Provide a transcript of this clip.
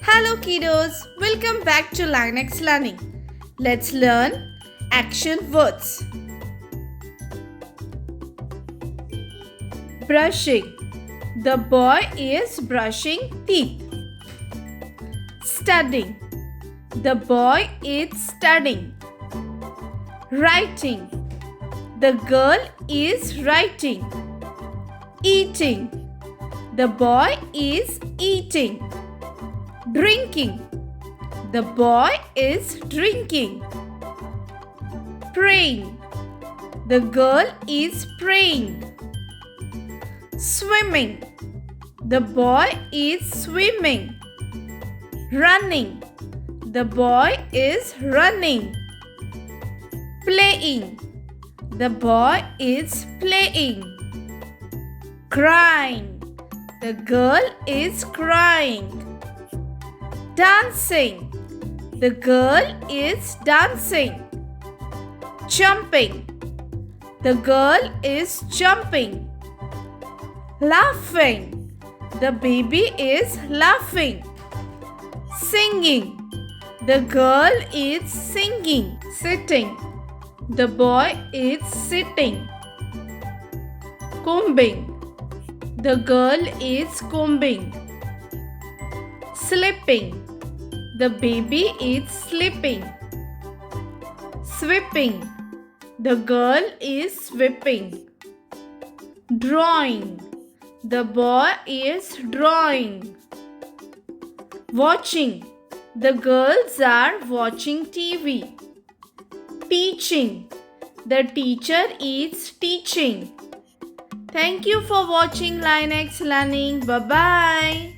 Hello kiddos, welcome back to Linex Learning. Let's learn action words. Brushing. The boy is brushing teeth. Studying. The boy is studying. Writing. The girl is writing. Eating. The boy is eating. Drinking. The boy is drinking. Praying. The girl is praying. Swimming. The boy is swimming. Running. The boy is running. Playing. The boy is playing. Crying. The girl is crying. Dancing. The girl is dancing. Jumping. The girl is jumping. Laughing. The baby is laughing. Singing. The girl is singing. Sitting. The boy is sitting. Combing. The girl is combing. Sleeping. The baby is sleeping. Sweeping. The girl is sweeping. Drawing. The boy is drawing. Watching. The girls are watching TV. Teaching. The teacher is teaching. Thank you for watching Linex Learning. Bye-bye.